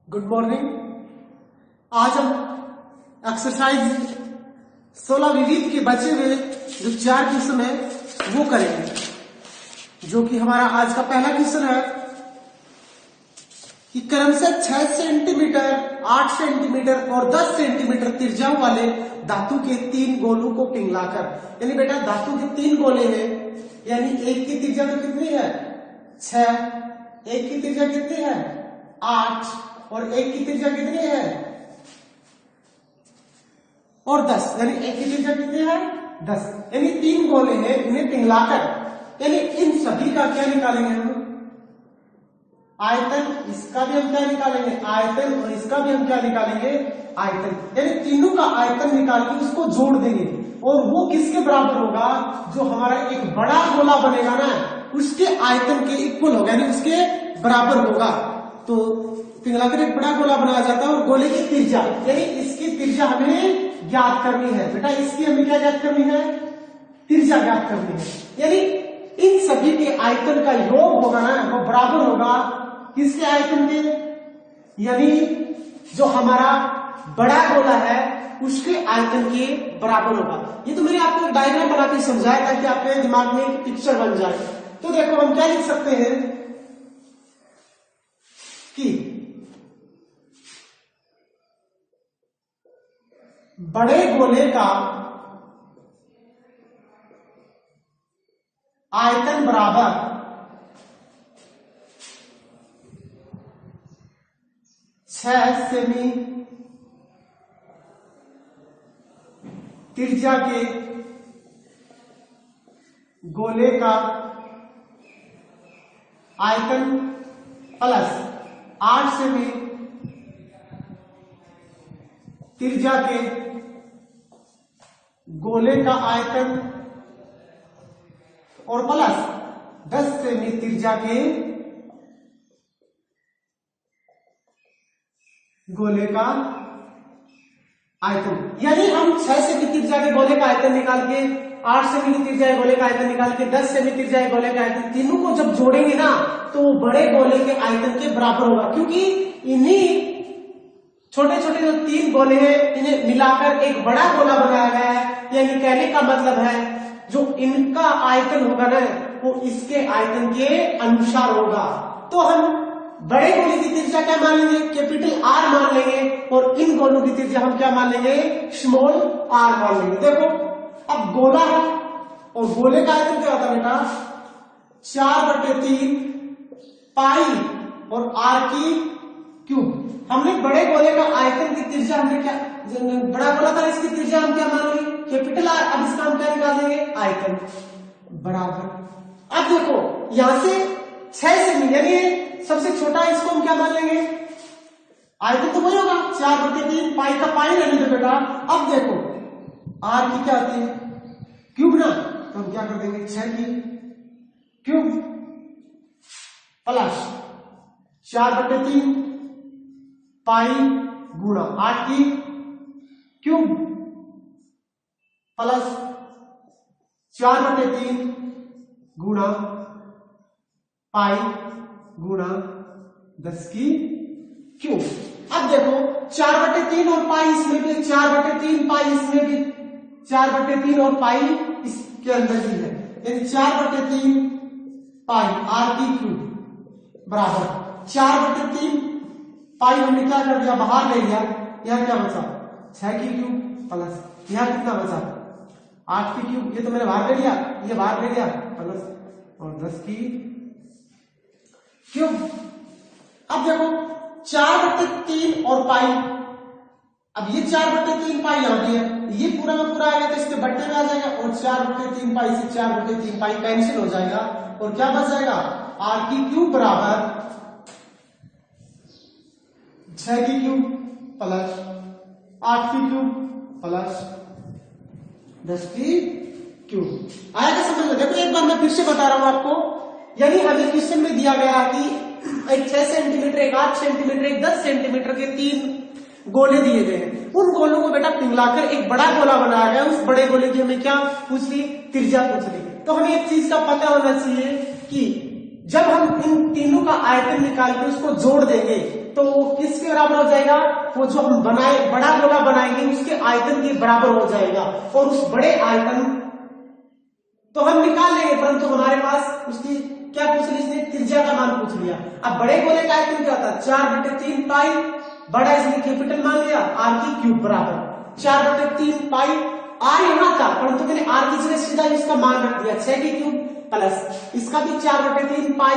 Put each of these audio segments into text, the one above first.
Good morning. आज हम exercise 16 विविध के बचे हुए जो 4 क्वेश्चन है वो करेंगे, जो कि हमारा आज का पहला क्वेश्चन है कि क्रमशः 6 सेंटीमीटर, 8 सेंटीमीटर और 10 सेंटीमीटर त्रिज्याओं वाले धातु के 3 गोलों को पिघलाकर, यानी बेटा धातु के 3 गोले हैं, यानी एक की त्रिज्या तो कितनी है 6, एक की त्रिज्या कितनी है 8 और एक की त्रिज्या कितनी है और 10, यानी एक की त्रिज्या कितनी है 10, यानी 3 गोले हैं, इन्हें पिघलाकर, यानी इन सभी का क्या निकालेंगे हम आयतन, इसका भी हम क्या निकालेंगे आयतन और इसका भी हम क्या निकालेंगे आयतन, यानी तीनों का आयतन निकाल के उसको जोड़ देंगे और वो किसके बराबर होगा, जो हमारा एक बड़ा गोला बनेगा ना उसके आयतन के इक्वल होगा, यानी उसके बराबर होगा। तो पिघलाकर एक बड़ा गोला बनाया जाता है और गोले की त्रिज्या, यानी इसकी त्रिज्या हमें ज्ञात करनी है बेटा, इसकी हमें क्या ज्ञात करनी है त्रिज्या ज्ञात करनी है, यानी इन सभी के आयतन का योग होगा ना वो बराबर होगा किसके आयतन के, यानी जो हमारा बड़ा गोला है उसके आयतन के बराबर होगा। ये तो मैंने आपको एक डायग्राम बना के समझाया ताकि आपके दिमाग में एक पिक्चर बन जाए। तो देखो हम क्या लिख सकते हैं कि बड़े गोले का आयतन बराबर 6 सेमी त्रिज्या के गोले का आयतन प्लस 8 सेमी त्रिज्या के गोले का आयतन और प्लस 10 सेमी त्रिज्या के गोले का आयतन, यानी हम 6 सेमी त्रिज्या के गोले का आयतन निकाल के 8 सेमी की त्रिज्या के गोले का आयतन निकाल के 10 सेमी त्रिज्या के गोले का आयतन, तीनों को जब जोड़ेंगे ना तो वो बड़े गोले के आयतन के बराबर होगा, क्योंकि इन्हीं छोटे छोटे जो 3 गोले हैं इन्हें मिलाकर एक बड़ा गोला बनाया गया है, यानी कहने का मतलब है जो इनका आयतन होगा ना वो इसके आयतन के अनुसार होगा। तो हम बड़े गोले की त्रिज्या क्या मान लेंगे कैपिटल R मान लेंगे और इन गोलों की त्रिज्या हम क्या मान लेंगे स्मॉल r मान लेंगे। देखो अब गोला है और गोले का आयतन क्या होता है बेटा 4/3 पाई और r की क्यूब। हमने बड़े गोले का आयतन की त्रिज्या हमने क्या, बड़ा गोला था इसकी त्रिज्या हम क्या मान लेंगे कैपिटल R, अब इसका हम क्या निकाल देंगे आयतन बराबर। अब देखो यहां से 6 सेमी यानी सबसे छोटा है इसको हम क्या मान लेंगे आयतन तो वही होगा 4/3 पाई का पाई रहने दो बेटा। अब देखो R की क्या होती है क्यूब ना, तो हम क्या कर देंगे 6 की क्यूब प्लस 4/3 पाई गुणा 8 की क्यूब प्लस 4/3 गुणा पाई गुणा 10 की क्यूब। अब देखो 4/3 और पाई इसमें भी, 4/3 पाई इसमें भी, 4/3 और पाई इसके अंदर भी है, यानी 4/3 पाई r की क्यूब बराबर 4/3 पाई हमने क्या कर दिया बाहर ले लिया, यह क्या बचा 6 की क्यूब प्लस यह कितना बचा 8 की क्यूब, ये तो मैंने बाहर ले लिया, ये बाहर ले लिया प्लस और 10 की क्यूब। अब देखो 4/3 और पाई, अब ये 4/3 पाई यहां भी है, ये पूरा में पूरा आएगा तो इसके बट्टे में आ जाएगा और 4/3 पाई से 4/3 पाई कैंसिल हो जाएगा और क्या बच जाएगा r की क्यूब बराबर 6 की क्यूब प्लस 8 की क्यूब प्लस 10 की क्यूब। आएगा समझ में? देखो एक बार मैं फिर से बता रहा हूं आपको, यानी हमें क्वेश्चन में दिया गया कि एक 6 सेंटीमीटर, एक 8 सेंटीमीटर, एक 10 सेंटीमीटर के 3 गोले दिए गए हैं, उन गोलों को बेटा पिघलाकर एक बड़ा गोला बनाया गया, उस बड़े गोले की हमें क्या पूछ ली त्रिज्या पूछ ली। तो हमें एक चीज का पता होना चाहिए कि जब हम इन तीनों का आयतन निकाल के उसको जोड़ देंगे तो वो किसके बराबर हो जाएगा, वो जो हम बनाए बड़ा गोला बनाएंगे उसके आयतन के बराबर हो जाएगा। और उस बड़े आयतन तो हम निकाल लेंगे, परंतु हमारे पास उसकी क्या पूछ लिया इसने, त्रिज्या का मान पूछ लिया। अब बड़े गोले का आयतन क्या था, 4/3 पाई, बड़ा इसने कैपिटल मान लिया, आर की क्यूब बराबर 4/3 पाई। आर यहाँ था परंतु मैंने आर की जगह सीधा इसका मान रख दिया 6 की क्यूब प्लस इसका भी 4/3 पाई,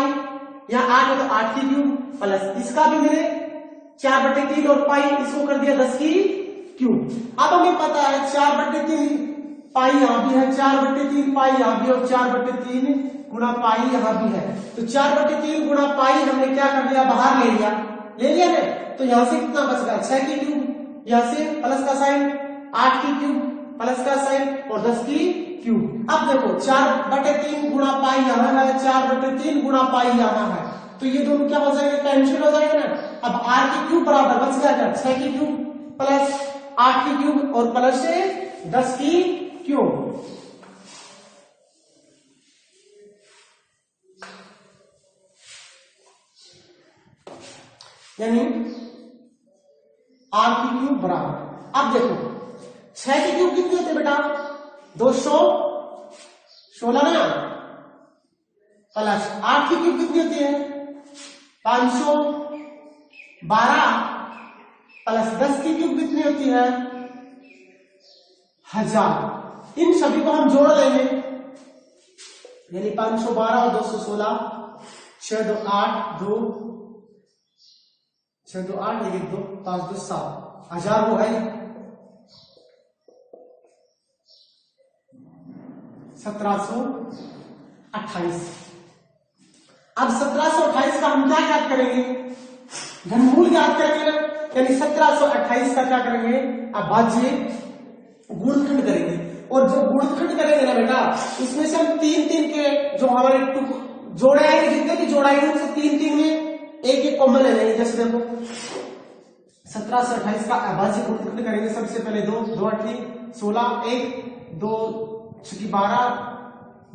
यहाँ 8 है तो 8 की क्यूब प्लस इसका भी मैंने 4/3 और पाई इसको कर दिया 10 की क्यूब। अब हमें पता है 4/3 पाई यहाँ भी है, 4/3 पाई यहाँ भी और 4/3 गुणा पाई यहाँ भी है। तो 4/3 गुणा पाई हमने क्या कर दिया, बाहर ले लिया है। तो यहाँ से कितना बच गया 6 की क्यूब, यहाँ से प्लस का साइन 8 की क्यूब प्लस का साइन और 10 की क्यूब। अब देखो 4/3 गुणा पाई यहाँ है, 4/3 गुणा पाई यहाँ है, तो ये दोनों क्या हो जाएंगे, कैंसिल हो जाएंगे ना। अब आर की क्यूब बराबर बच गया 6 की क्यूब प्लस 8 की क्यूब और प्लस से 10 की क्यूब। यानी आर की क्यूब बराबर, अब देखो 6 की क्यूब कितनी होती है बेटा, 216 ना, प्लस 8 की क्यूब कितनी होती है 512 प्लस 10 की क्यूब कितनी होती है 1000। इन सभी को हम जोड़ लेंगे, यानी 512 और 216, 6 2 8 2 6 2 8 1 2 5 2 7 1000 वो है 1728। अब 1728 का हम क्या याद करेंगे, घनमूल याद करेंगे ना, यानी 1728 का क्या करेंगे, अभाज्य गुणनखंड करेंगे। और जो गुणनखंड करेंगे ना बेटा, उसमें से हम 3 के जो हमारे जोड़े आएंगे, जितने भी जोड़ आएंगे उनसे 3 में एक कॉमन ले लेंगे। जैसे देखो 1728 का अभाज्य गुणनखंड करेंगे, सबसे पहले 2 2 8 16 1 2 6 12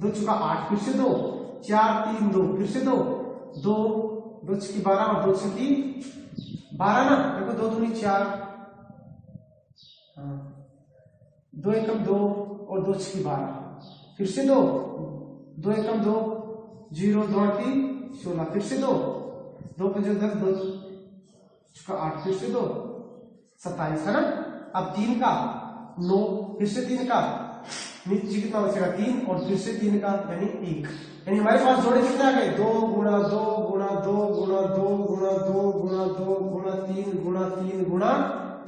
2 चुका 8 फिर से 2 4 3 2 फिर से 2 2 2 6 12 और 2 6 12 ना, देखो 2 2 4 2 एकम 2 और 2 6 12 फिर से 2 2 एकम 2 0 2 8 16 फिर से 2 2 5 10 2 चुका 8 फिर से 2 27 है ना। अब 3 का 9 फिर से 3 का नीचे कितना बचेगा 3 और फिर से 3 का यानी 1, यानी हमारे पास जोड़े कितने आ गए 2 गुणा 2 गुणा 2 गुणा 2 गुणा 2 गुणा 2 गुणा 3 गुणा 3 गुणा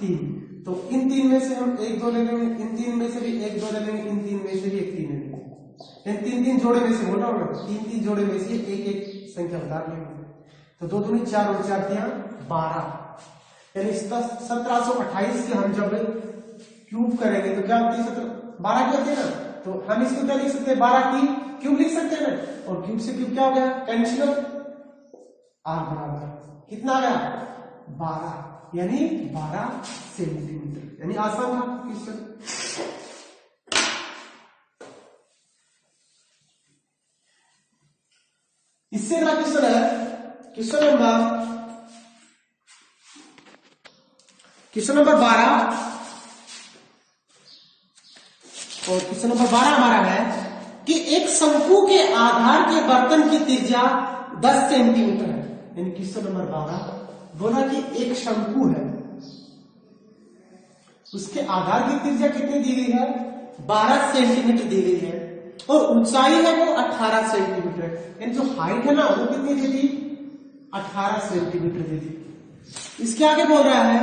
3। तो इन 3 में से हम 1 2 ले लेंगे, इन 3 में से भी 1 2 ले लेंगे, इन 3 में से भी 1 3 ले लेंगे, इन 3 जोड़े में से बोला होगा 3 जोड़े में से एक संख्या बता लेंगे। तो 2 दूनी 4 और 4 3 12, यानी 1728 के हम जब क्यूब करेंगे तो क्या होती है 12 की होती है ना, तो हम इसको क्या लिख सकते हैं 12 की क्यूब लिख सकते हैं ना। और क्यूब से क्यूब क्या हो गया कैंसिल, आर बराबर कितना आ गया 12, यानी 12 सेंटीमीटर, यानी आसान था क्वेश्चन। इससे अगला क्वेश्चन है क्वेश्चन नंबर 12 और क्वेश्चन नंबर 12 हमारा है कि एक शंकु के आधार के बर्तन की त्रिज्या 10 सेंटीमीटर है। यानी क्वेश्चन नंबर 12 बोला कि एक शंकु है, उसके आधार की त्रिज्या कितनी दी गई है 12 सेंटीमीटर दी गई है और ऊंचाई है वो 18 सेंटीमीटर, यानी जो हाइट है ना वो कितनी दी थी 18 सेंटीमीटर दी थी। इसके आगे बोल रहा है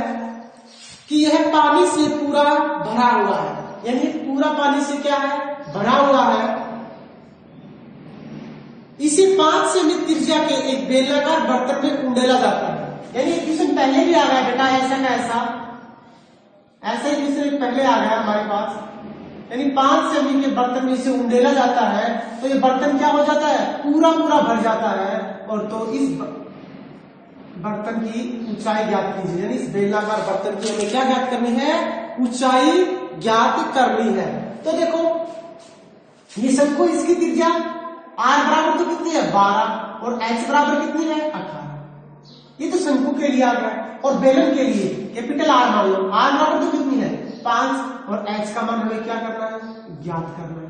कि यह पानी से पूरा भरा हुआ है, यानी पूरा पानी से क्या है भरा हुआ है। इसे 5 सेमी त्रिज्या के एक बेलनाकार बर्तन में उंडेला जाता है, यानी क्वेश्चन पहले भी आ गया बेटा, ऐसा का ऐसा ही क्वेश्चन पहले आ गया हमारे पास। यानी 5 सेमी के बर्तन में इसे उंडेला जाता है तो ये बर्तन क्या हो जाता है पूरा भर जाता है। और तो इस बर्तन की ऊंचाई ज्ञात कीजिए, यानी इस बेलनाकार बर्तन की हमें क्या ज्ञात करनी है ऊंचाई ज्ञात करनी है। तो देखो ये सबको इसकी त्रिज्या आर बराबर तो कितनी है 12 और एच बराबर कितनी है 18। ये तो शंकु के लिए आ गया। और बेलन के लिए कैपिटल आर मान लो, आर बराबर तो कितनी है 5 और एच का मान हमें क्या करना है ज्ञात करना है।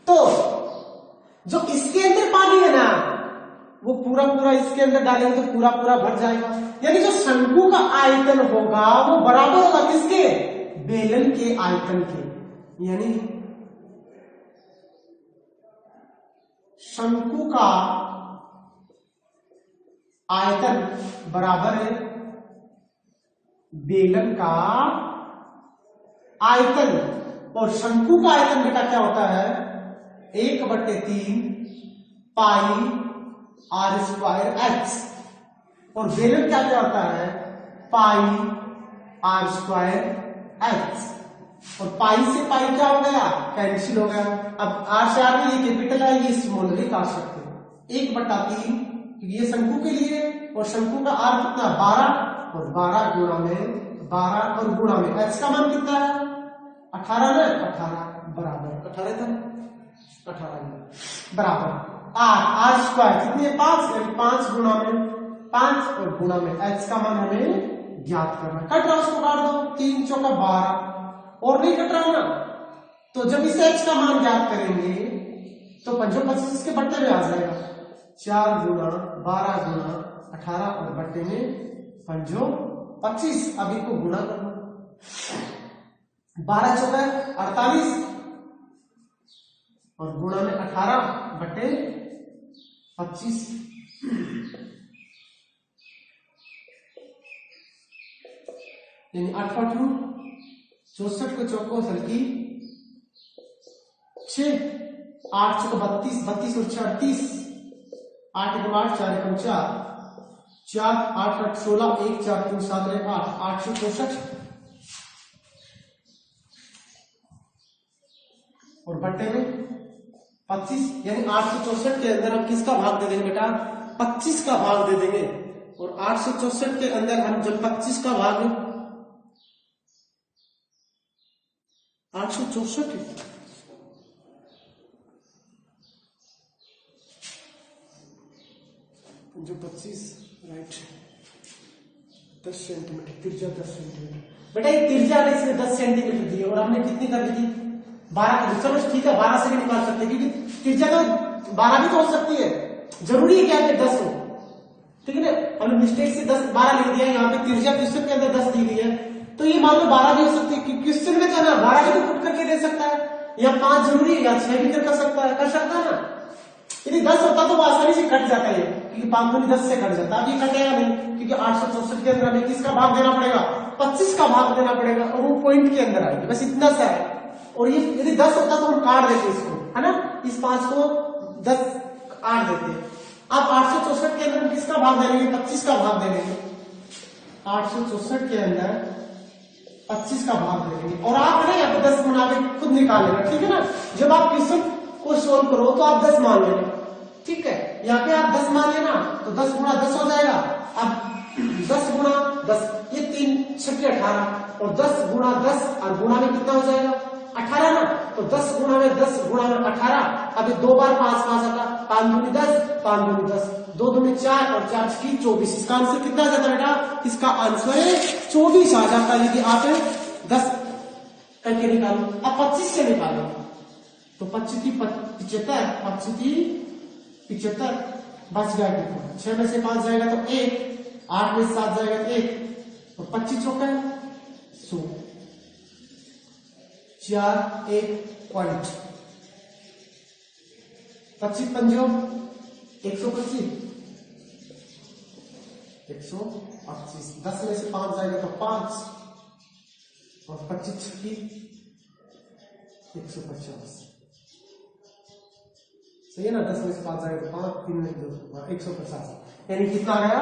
तो जो इसके अंदर पानी है ना वो पूरा पूरा इसके अंदर डालेंगे तो पूरा पूरा भर जाएगा। यानी जो शंकु का आयतन होगा वो बराबर होगा किसके बेलन के आयतन के। यानी शंकु का आयतन बराबर है बेलन का आयतन। और शंकु का आयतन बेटा क्या होता है 1/3 पाई आर स्क्वायर एच। और बेलन क्या क्या होता है पाई आर स्क्वायर एच। और पाई से पाई क्या हो गया कैंसिल हो गया। अब आर से आर में ये कैपिटल है ये स्मॉल भी काट सकते हो 1/3 ये शंकु के लिए। और शंकु का आर कितना 12 और 12 गुणा में 12 और गुणा में एच का मान कितना है 18 ना 18 बराबर 18 था 18 बराबर आर स्क्वायर कितनी है 5 यानी 5 गुणा में 5 और गुणा में एच का मान हमें ज्ञात करना। कट रहा उसको काट दो 3 चौका 12 और नहीं कट रहा ना। तो जब इसे एच का मान ज्ञात करेंगे तो 25 इसके बट्टे में आ जाएगा 4 गुणा 12 गुणा 18 और बट्टे में 25। अभी को गुणा करना 12 चौका 48 और गुणा में 18 बटे 25। यानी 8 64 को चौको सल्की 6 8 चौको 32 32 और 6 38 8 को 8 4 को 4 4 8 8 16 1 4 3 7 8 864 और बट्टे में 25। यानी 864 के अंदर हम किसका भाग दे देंगे बेटा 25 का भाग दे देंगे। और 864 के अंदर हम जब 25 का भाग 864 जो 25 राइट 10 सेंटीमीटर त्रिज्या 10 सेंटीमीटर बेटा ये त्रिज्या ने इसमें 10 सेंटीमीटर दी और हमने कितनी कर दी थी 12। चलो ठीक है 12 से भी निकाल सकते हैं क्योंकि त्रिज्या तो 12 भी तो हो सकती है। जरूरी है क्या कि 10 हो ठीक है ना। हमने मिस्टेक से 10 12 लिख दिया यहाँ पे त्रिज्या क्वेश्चन के अंदर 10 दी गई है तो ये मान लो 12 भी हो सकती है। क्वेश्चन में जाना 12 भी तो पुट करके दे सकता है या 5 जरूरी है या 6 भी कर सकता है ना। यदि 10 होता तो वो आसानी से कट जाता है क्योंकि 5 दूनी 10 से कट जाता है। अब ये कटेगा नहीं क्योंकि 864 के अंदर हमें किसका भाग देना पड़ेगा 25 का भाग देना पड़ेगा और वो पॉइंट के अंदर आएगी बस इतना सा है। और ये यदि 10 होता तो हम काट देते इसको है ना इस 5 को 10 काट देते। अब 864 के अंदर हम किसका भाग दे देंगे 25 का भाग दे देंगे 864 के अंदर 25 का भाग दे देंगे। और आप है ना यहाँ पे 10 बना के खुद निकाल लेना ठीक है ना। जब आप क्वेश्चन को सोल्व करो तो आप 10 मान लेना ठीक है। यहाँ पे आप 10 मान लेना तो 10 गुणा 10 हो जाएगा। अब 10 गुणा 10 ये 3 6 18 और 10 गुणा 10 और गुणा में कितना हो जाएगा 18 ना। तो 10 गुणा में 10 गुणा में 18 अभी 2 बार 5 5 आता 5 दूनी 10 5 दूनी 10 2 दूनी 4 और 4 की 24। इसका आंसर कितना आ जाता है बेटा इसका आंसर 24 आ जाता है यदि आप 10 करके निकालो। अब 25 से निकालो तो 25 की 75 25 की 75 बच गया 6 में से 5 जाएगा तो 1 8 में 7 जाएगा तो 1 तो 25 चौका 100 4 1 पॉइंट 25 पंजो 125 125 10 में से 5 जाएगा तो 5 और 25 छक्की 150 सही है ना। 10 में से 5 जाएगा तो 5 3 में 2 150 यानी कितना आ गया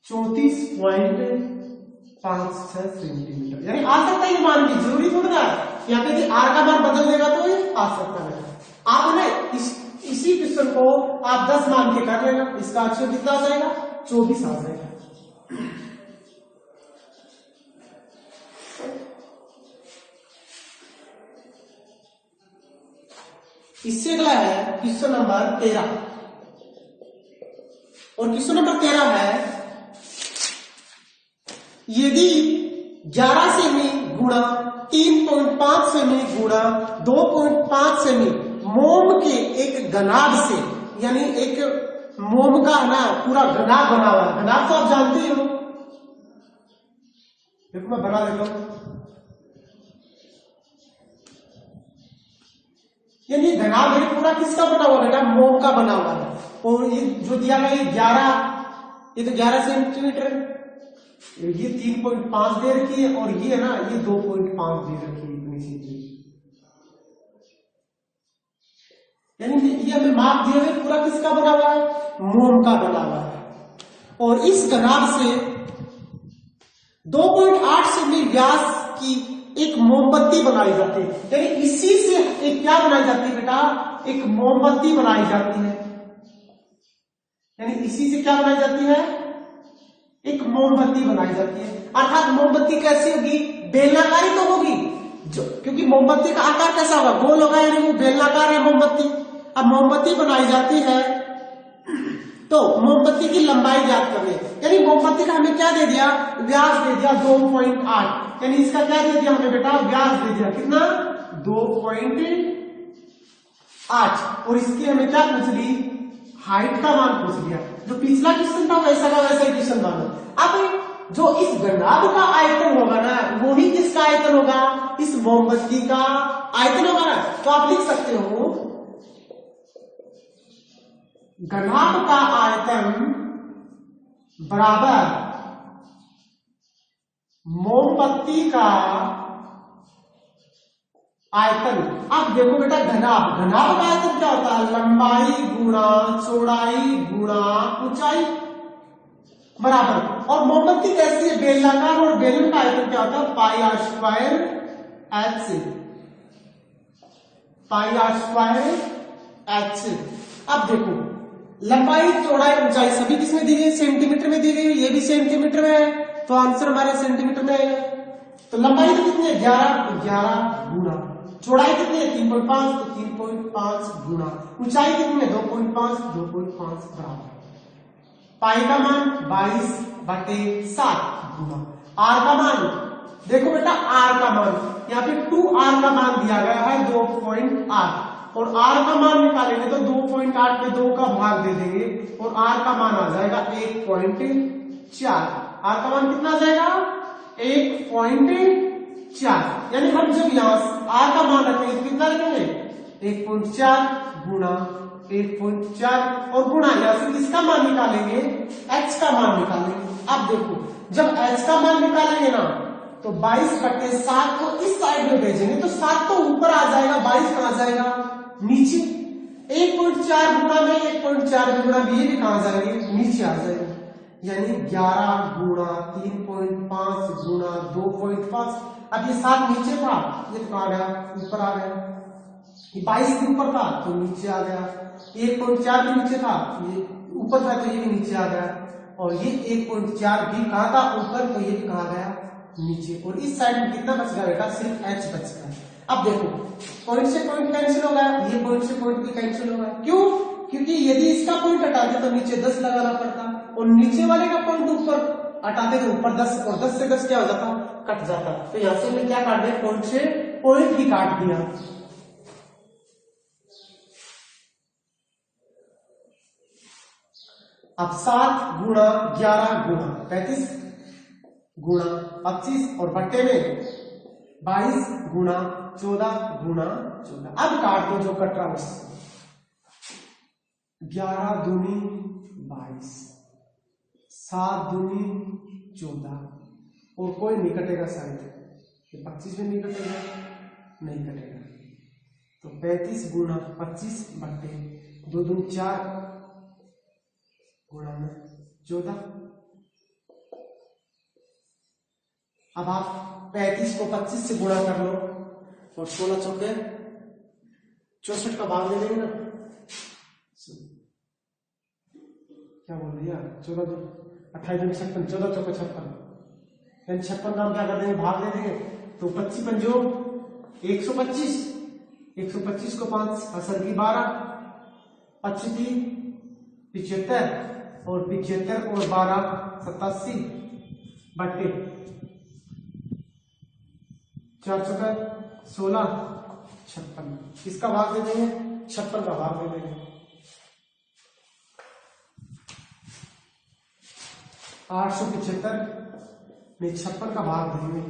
34.56 सेंटीमीटर। यानी आ सकता है ये मान भी जरूरी थोड़ा ना यहाँ पे आर का मान बदल देगा तो ये आ सकता है। आप ना इसी क्वेश्चन को आप 10 मान के कर लेना इसका आंसर कितना आ जाएगा 24 आ जाएगा। इससे अगला है क्वेश्चन नंबर 13, और क्वेश्चन नंबर 13 है यदि 11 सेमी गुणा 3.5 सेमी गुणा 2.5 सेमी मोम के एक घनाभ से, यानी एक मोम का ना पूरा घनाभ बना हुआ है, घनाभ तो आप जानते ही हो, देखो मैं बना देता हूं, यानी घनाभ यानी पूरा किसका बना हुआ बेटा, मोम का बना हुआ है। और ये जो दिया गया ये 11, ये तो 11 सेंटीमीटर, ये 3.5 दे रखी है, और ये ना ये 2.5 दे रखी है, इतनी सी चीज, यानी ये हमें माप दिए हुए पूरा किसका बना हुआ है, मोम का बना हुआ है। और इस घनाभ से 2.8 सेमी व्यास की एक मोमबत्ती बनाई जाती है, यानी इसी से एक क्या बनाई जाती है बेटा, एक मोमबत्ती बनाई जाती है, यानी इसी से क्या बनाई जाती है, एक मोमबत्ती बनाई जाती है। अर्थात मोमबत्ती कैसी होगी, बेलनाकारी तो होगी, जो क्योंकि मोमबत्ती का आकार कैसा होगा, गोल होगा, यानी वो बेलनाकार है मोमबत्ती। अब मोमबत्ती बनाई जाती है तो मोमबत्ती की लंबाई ज्ञात करनी है, यानी मोमबत्ती का हमें क्या दे दिया, व्यास दे दिया 2.8, यानी इसका क्या दे दिया हमने बेटा, व्यास दे दिया कितना, 2.8, और इसकी हमें क्या पूछ ली, हाइट का मान पूछ लिया। जो पिछला क्वेश्चन था वैसा का वैसा ही क्वेश्चन मानो। अब जो इस घनाभ का आयतन होगा ना, वो ही किसका आयतन होगा, इस मोमबत्ती का आयतन होगा ना। तो आप लिख सकते हो घनाभ का आयतन बराबर मोमबत्ती का आयतन। अब देखो बेटा घनाभ, घनाभ का आयतन क्या होता है, लंबाई गुणा चौड़ाई गुणा ऊंचाई बराबर। और मोमबत्ती कैसी है, बेलनाकार, और बेलन का आयतन क्या होता है, pi r square h, pi r square h. अब देखो लंबाई चौड़ाई ऊंचाई सभी किसमें दी गई, सेंटीमीटर में दी गई, ये भी सेंटीमीटर में है, तो आंसर हमारा सेंटीमीटर में आएगा। तो लंबाई तो कितनी है, 11, तो 11 गुना, चौड़ाई कितनी है 3.5, तो 3.5 गुना, ऊंचाई कितनी है 2.5, 2.5 बराबर। पाई का मान 22/7 गुना आर का मान, देखो बेटा आर का मान यहाँ पे 2r का मान दिया गया है 2.8, और r का मान निकालेंगे तो 2.8 पे 2 का भाग दे देंगे, और r का मान आ जाएगा 1.4। r का मान कितना आ जाएगा, 1.4, यानी हम जब यहाँ r का मान रखेंगे तो कितना रखेंगे, 1.4 गुना 1.4, और गुणा यहाँ से किसका मान निकालेंगे, h का मान निकालेंगे। अब देखो जब h का मान निकालेंगे ना, तो 22/7 को इस साइड में भेजेंगे तो 7 तो ऊपर आ जाएगा, 22 कहां जाएगा, नीचे। 1.4 गुना में 1.4 गुना भी, ये भी कहां जाएंगे, नीचे आ जाएगा, यानी 11 गुना 3.5 गुना 2.5। अब ये 7 नीचे था, ये तो कहां गया, ऊपर आ गया। ये 22 के ऊपर था तो नीचे आ गया, 1.4 के नीचे था, ये ऊपर था तो ये भी नीचे आ गया, और ये 1.4 भी कहां था, ऊपर, तो ये भी कहां गया, नीचे। और इस साइड में कितना बच गया बेटा, सिर्फ h बच गया। अब देखो पॉइंट से पॉइंट कैंसिल हो गया, ये पॉइंट से पॉइंट भी कैंसिल हो गया, क्यों, क्योंकि यदि इसका पॉइंट हटाते तो नीचे 10 लगाना पड़ता, और नीचे वाले का पॉइंट ऊपर हटाते तो ऊपर 10, और 10 से 10 क्या हो जाता, कट जाता। तो यहां से मैं क्या काट दिया, पॉइंट से पॉइंट ही काट दिया। अब 7 गुणा 11 गुणा 35 गुणा 25, और बट्टे में 22 गुणा 14 गुणा 14। अब काट दो जो कट रहा है, 11 दूनी 22, 7 दूनी 14, और कोई नहीं कटेगा साइड, ये 25 में नहीं कटेगा, नहीं कटेगा, तो 35 गुणा 25 बट्टे 2 दूनी 4 गुणा में 14। अब आप 35 को 25 से गुणा कर लो, और 16 चौके 64 का भाग ले लेंगे ना, क्या बोल रही है, 14 28 में 56, 14 चौके 56, यानी 56 का हम क्या कर देंगे, भाग ले देंगे, तो 25 पंजो 125, 125 को 5 असल की 12, 25 75 और 75 और 12 87 बट्टे 4 चौका 16 56। किसका भाग दे देंगे? 56 का भाग दे देंगे। 875 में 56 का भाग देंगे।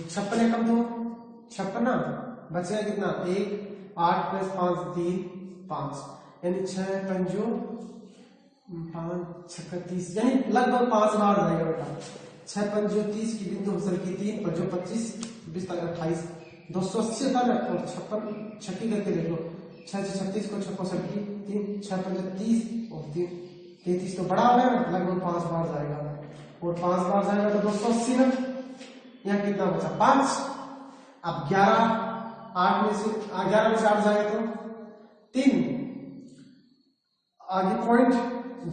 56 एकम तो 56 ना बचेगा कितना? 1 8 + 5 3 5 यानी 6 पंजो 5 6 30 यानी लगभग 5 बार रहेगा बेटा। 6 पंजो 30 की बिंदु हसल की 3 पंजो 25 20 28 280 होता है और 56 छक्की करके देख लो। 6 से 36 को 6 हसल की 3 6 पंजो 30 और 3 33 तो बड़ा हो गया लगभग 5 बार जाएगा और 5 बार जाएगा तो 280 में यहाँ कितना बचा? 5। अब 11 8 में से 11 में से 8 जाएगा तो 3 आगे पॉइंट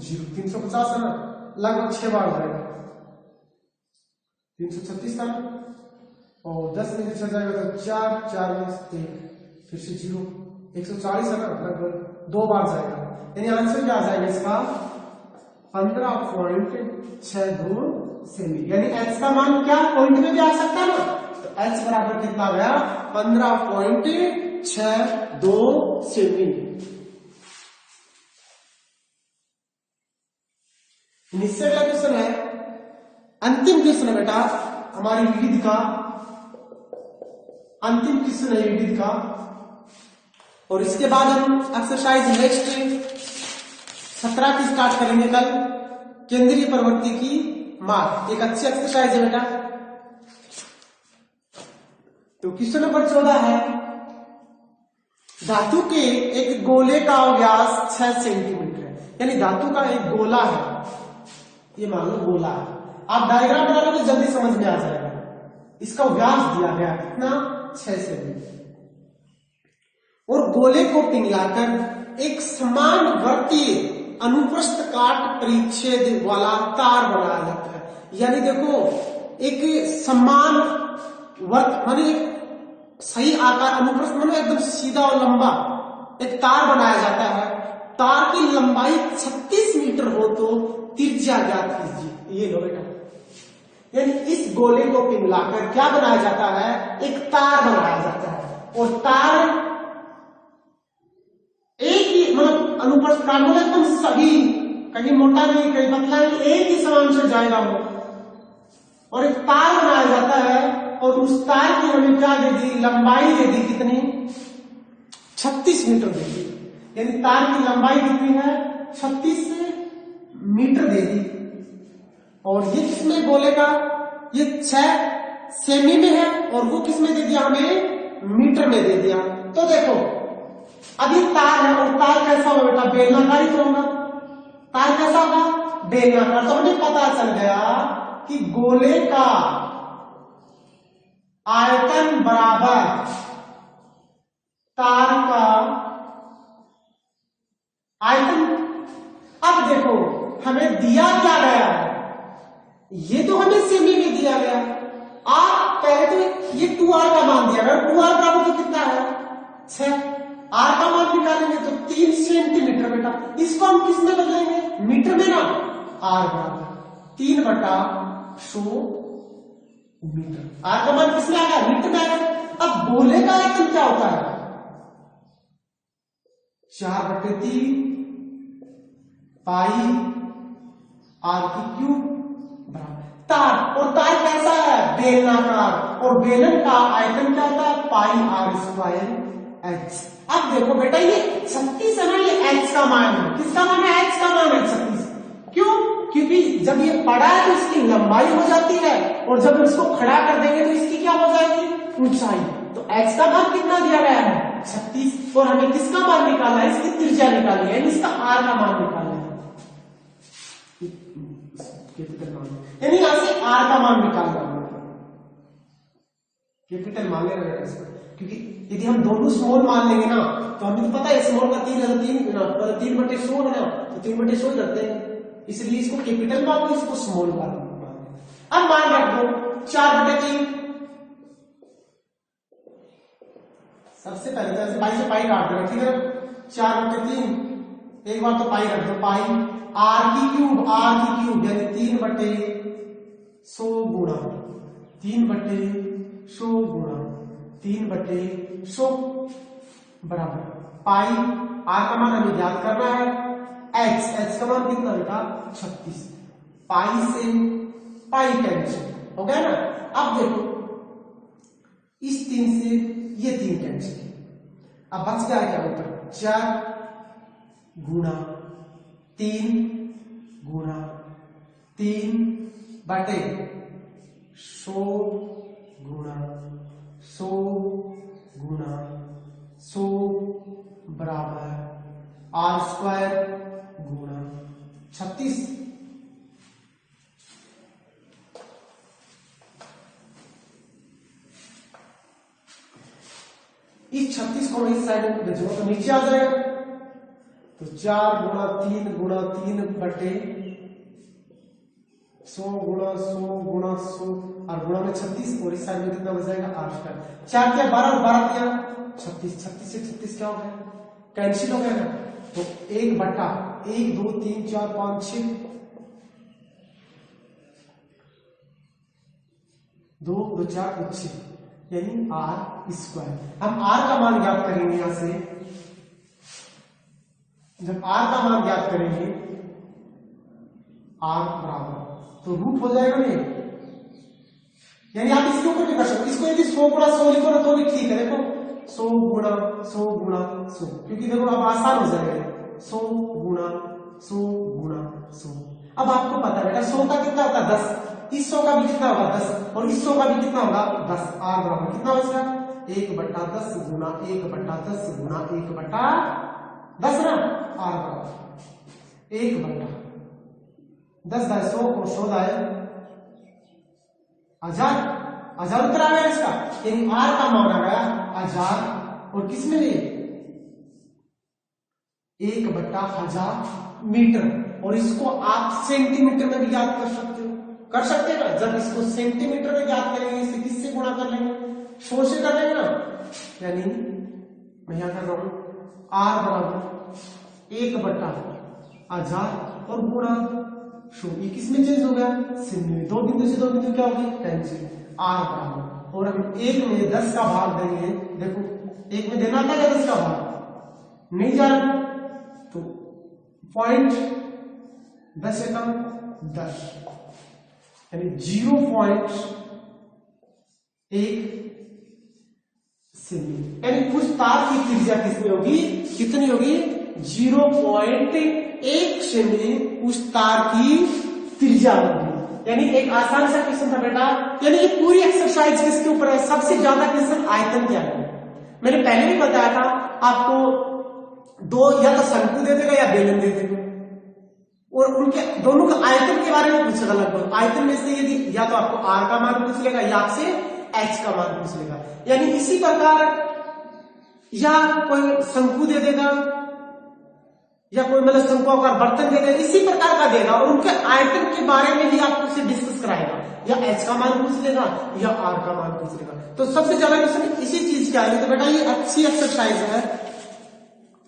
0 350 है ना लगभग 6 बार जाएगा 336 का और 10 में से 6 जाएगा तो 4 4 में से 1 फिर से 0 140 है ना लगभग 2 बार जाएगा यानी आंसर क्या आ जाएगा इसका? 15.62 सेमी। यानी h का मान क्या पॉइंट में भी आ सकता है ना तो h बराबर कितना गया? 15.62 सेमी। इससे अगला क्वेश्चन है, अंतिम क्वेश्चन है बेटा हमारी विविध का, अंतिम क्वेश्चन है विविध का और इसके बाद हम एक्सरसाइज नेक्स्ट 17 की स्टार्ट करेंगे कल। केंद्रीय प्रवृत्ति की माप एक अच्छी एक्सरसाइज है बेटा। तो क्वेश्चन नंबर 14 है, धातु के एक गोले का व्यास 6 सेंटीमीटर है। यानी धातु का एक गोला है, ये मान लो गोला है। आप डायग्राम बना लो तो जल्दी समझ में आ जाएगा। इसका व्यास दिया गया कितना? 6 सेंटीमीटर और गोले को पिघलाकर एक समान वर्तीय अनुप्रस्थ काट परिच्छेद वाला तार बनाया जाता है। यानी देखो एक समान वर्त माने सही आकार अनुप्रस्थ माने एकदम सीधा और लंबा एक तार बनाया जाता है। तार की लंबाई 36 मीटर हो तो त्रिज्या ज्ञात कीजिए। ये लो बेटा, यानी इस गोले को पिघलाकर क्या बनाया जाता है? एक तार बनाया जाता है और तार एक ही मतलब अनुप्रस्थ काट मतलब एकदम सही, कहीं मोटा नहीं कहीं पतला नहीं, एक ही समान से जाएगा वो और एक तार बनाया जाता है और उस तार की हमें क्या दे दी? लंबाई दे दी कितनी? 36 मीटर दे दी। यानी तार की लंबाई कितनी है? 36 मीटर दे दी और ये किसमें गोले का? ये 6 सेमी में है और वो किसमें दे दिया? हमें मीटर में दे दिया। तो देखो अब ये तार है और तार कैसा होगा बेटा? बेलनाकार ही तो होगा। तार कैसा होगा? बेलनाकार। तो हमें पता चल गया कि गोले का आयतन बराबर तार का आयतन। अब देखो हमें दिया क्या गया है? ये तो हमें सेमी में दिया गया। आप पहले तो ये 2r का मान दिया गया। 2r का तो कितना है? 6। r का मान निकालेंगे तो 3 सेंटीमीटर बेटा। इसको हम किस में बदलेंगे? मीटर में ना। r बराबर 3/100 मीटर। r का मान किसमें आ गया? मीटर में आ गया। अब गोले का आयतन क्या होता है? 4/3 पाई r की क्यूब बराबर तार। और तार कैसा है? बेलनाकार और बेलन का आयतन क्या होता है? पाई r² h। अब देखो बेटा ये 36 है ना, ये h का मान है। किसका मान है? h का मान है 36। क्यों? क्योंकि जब ये पड़ा है तो इसकी लंबाई हो जाती है और जब इसको खड़ा कर देंगे तो इसकी क्या हो जाएगी? ऊंचाई। तो h का मान कितना दिया गया है? 36 और हमें किसका मान निकालना है? इसकी त्रिज्या निकालनी है, इसका r का मान निकालना है। यानी यहां से r का मान निकालना है, कैपिटल मान लेना है इसको। क्योंकि यदि हम दोनों स्मॉल मान लेंगे ना तो हमें तो पता है स्मॉल का 3 है तो 3/100 है ना, तो 3/100 करते हैं। इसलिए इसको कैपिटल मान लो, इसको स्मॉल मान लो। अब मान रख दो 4/3 सबसे पहले तो ऐसे पाई से पाई काट देगा, ठीक है ना, 4/3, एक बार तो पाई रख दो, पाई आर की क्यूब यानी 3/100 गुणा 3/100 गुणा 3/100 बराबर पाई। आर का मान हमें ज्ञात करना है, एच का मान कितना बेटा 36। पाई से पाई कैंसिल हो गया ना। अब देखो इस 3 से ये 3 कैंसिल, अब बच गया क्या ऊपर 4 गुणा 3 गुणा 3/100 गुणा 100 गुणा 100 बराबर r² गुणा 36। इस 36 को इस साइड में भेजो तो नीचे आ जाएगा, तो 4 गुणा 3 गुणा 3/100 गुणा 100 गुणा 100 और गुणा में 36 और इस साइड में कितना बचेगा r²। 4 क्या 12 और 12 क्या 36, 36 से 36 क्या हो गया कैंसिल हो गया ना, तो 1/1 2 3 4 5 6 2 2 4 6 यानी r²। हम r का मान ज्ञात करेंगे, यहां से जब r का मान ज्ञात करेंगे r बराबर तो रूट हो जाएगा ये, यानी आप इसके ऊपर भी कर सकते, इसको यदि 100 गुणा 100 लिखो ना तो भी ठीक है। देखो 100 गुणा 100 गुणा 100, क्योंकि देखो अब आसान हो जाएगा 100 गुणा 100 गुणा 100। अब आपको पता है बेटा 100 का कितना होता है 10, इस 100 का भी कितना होगा 10 और इस 100 का भी कितना होगा 10। r बराबर कितना बचेगा 1/10 गुणा 1/10 गुणा 1/10 ना, r बराबर 1/10 दाए 100 और 100 दाए 1000 उत्तर आ गया इसका, यानी r का मान आ गया 1000 और किस में 1/1000 मीटर। और इसको आप सेंटीमीटर में भी याद कर सकते हो, कर सकते हैं ना। जब इसको सेंटीमीटर में याद करेंगे इसे किससे गुणा कर लेंगे 100 से कर लेंगे ना, यानी मैं यहां कर रहा हूं r बराबर 1/1000 और गुणा 100, ये किसमें चेंज हो गया शून्य, 2 बिंदु से 2 बिंदु क्या होगी कैंसिल। r बराबर और हम 1 में 10 का भाग देंगे, देखो 1 में देना था क्या 10 का भाग नहीं जा रहा, तो 0.10 से कम 10 यानी 0.1 सेमी, यानी उस तार की त्रिज्या कितनी होगी, कितनी होगी 0.1 सेमी उस तार की त्रिज्या होगी। यानी एक आसान सा क्वेश्चन था बेटा, यानी ये पूरी एक्सरसाइज किसके ऊपर है, सबसे ज्यादा क्वेश्चन आयतन क्या है। मैंने पहले भी बताया था आपको, दो या तो शंकु दे देगा या बेलन दे देगा और उनके दोनों का आयतन के बारे में पूछेगा लगभग। आयतन में से यदि या तो आपको r का मान पूछ लेगा या आपसे h का मान पूछ लेगा, यानी इसी प्रकार या कोई शंकु दे देगा या कोई मतलब शंकुआकार बर्तन दे देगा, इसी प्रकार का देगा और उनके आयतन के बारे में भी आपको उसे डिस्कस कराएगा, या h का मान पूछ लेगा या r का मान पूछ लेगा। तो सबसे ज्यादा क्वेश्चन इसी चीज के आएंगे। तो बेटा ये अच्छी एक्सरसाइज है,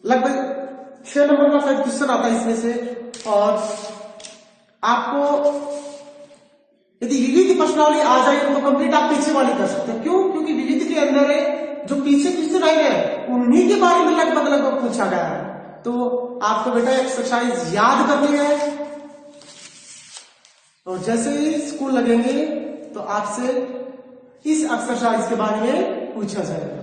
लगभग 6 नंबर का शायद क्वेश्चन आता है इसमें से। और आपको यदि विविध प्रश्नावली आ जाए तो कंप्लीट आप पीछे वाली कर सकते हैं। क्यों? क्योंकि विविध के अंदर जो पीछे क्वेश्चन आए हैं उन्हीं के बारे में लगभग पूछा गया है। तो आपको बेटा एक्सरसाइज याद करनी है और जैसे ही स्कूल लगेंगे तो आपसे इस एक्सरसाइज के बारे में पूछा जाएगा।